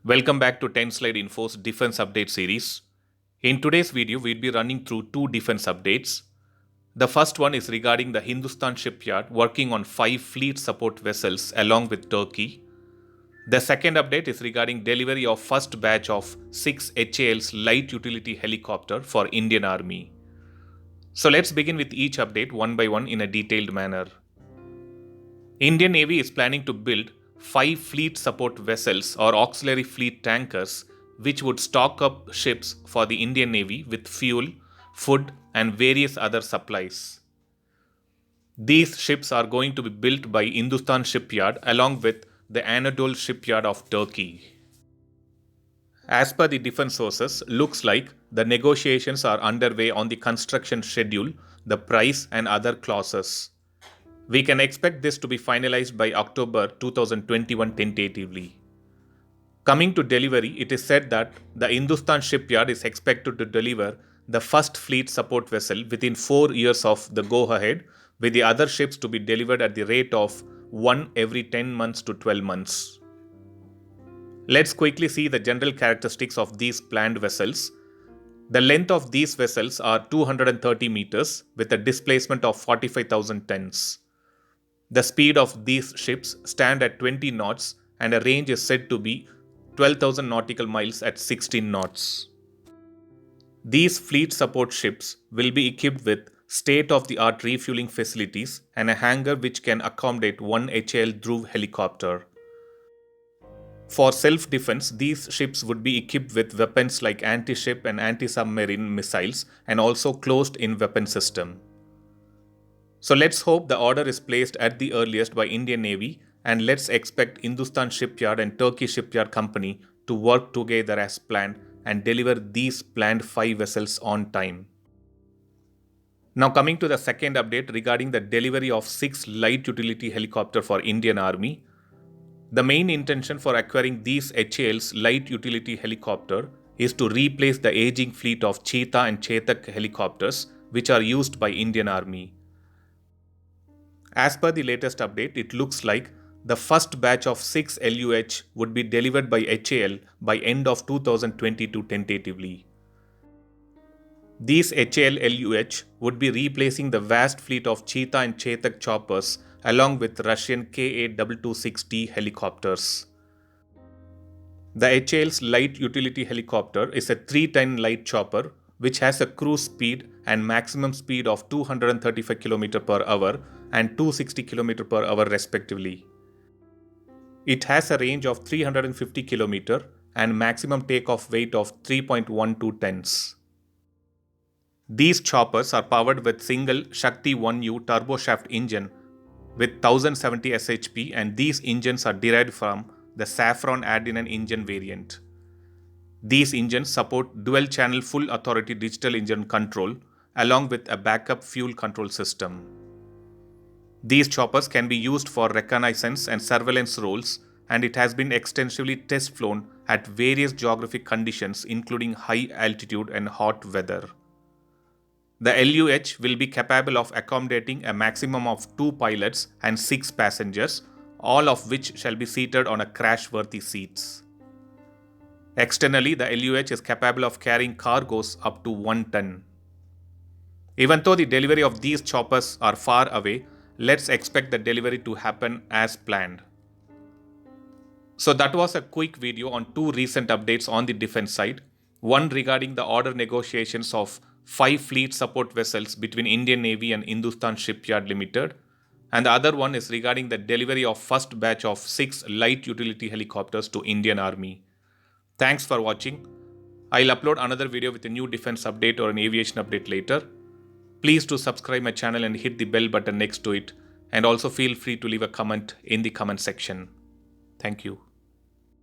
Welcome back to 10 Slide Info's Defense Update series. In today's video, we'll be running through two defense updates. The first one is regarding the Hindustan shipyard working on 5 fleet support vessels along with Turkey. The second update is regarding delivery of first batch of 6 HAL's light utility helicopter for Indian Army. So let's begin with each update one by one in a detailed manner. Indian Navy is planning to build 5 fleet support vessels or auxiliary fleet tankers which would stock up ships for the Indian Navy with fuel, food and various other supplies. These ships are going to be built by Hindustan Shipyard along with the Anadolu Shipyard of Turkey. As per the defense sources, looks like the negotiations are underway on the construction schedule, the price and other clauses. We can expect this to be finalized by October 2021 tentatively. Coming to delivery, it is said that the Hindustan Shipyard is expected to deliver the first fleet support vessel within 4 years of the go-ahead, with the other ships to be delivered at the rate of 1 every 10 months to 12 months. Let's quickly see the general characteristics of these planned vessels. The length of these vessels are 230 meters with a displacement of 45,000 tons. The speed of these ships stand at 20 knots and a range is said to be 12,000 nautical miles at 16 knots. These fleet support ships will be equipped with state-of-the-art refueling facilities and a hangar which can accommodate one HAL Dhruv helicopter. For self-defense, these ships would be equipped with weapons like anti-ship and anti-submarine missiles and also closed-in weapon system. So let's hope the order is placed at the earliest by Indian Navy and let's expect Hindustan Shipyard and Turkey Shipyard Company to work together as planned and deliver these planned 5 vessels on time. Now coming to the second update regarding the delivery of 6 light utility helicopter for Indian Army. The main intention for acquiring these HAL's light utility helicopter is to replace the aging fleet of Cheetah and Chetak helicopters which are used by Indian Army. As per the latest update, it looks like the first batch of 6 LUH would be delivered by HAL by end of 2022 tentatively. These HAL LUH would be replacing the vast fleet of Cheetah and Chetak choppers along with Russian Ka-226T helicopters. The HAL's light utility helicopter is a 3-ton light chopper which has a cruise speed and maximum speed of 235 km per hour and 260 km per hour respectively. It has a range of 350 km and maximum takeoff weight of 3.12 tons. These choppers are powered with single Shakti 1U turboshaft engine with 1070 shp and these engines are derived from the Safran Adrenaline engine variant. These engines support dual-channel full authority digital engine control along with a backup fuel control system. These choppers can be used for reconnaissance and surveillance roles and it has been extensively test flown at various geographic conditions including high altitude and hot weather. The LUH will be capable of accommodating a maximum of 2 pilots and 6 passengers, all of which shall be seated on a crash-worthy seats. Externally, the LUH is capable of carrying cargoes up to 1 ton. Even though the delivery of these choppers are far away, let's expect the delivery to happen as planned. So that was a quick video on 2 recent updates on the defense side. One regarding the order negotiations of 5 fleet support vessels between Indian Navy and Hindustan Shipyard Limited. And the other one is regarding the delivery of first batch of 6 light utility helicopters to Indian Army. Thanks for watching. I'll upload another video with a new defense update or an aviation update later. Please do subscribe my channel and hit the bell button next to it. And also feel free to leave a comment in the comment section. Thank you.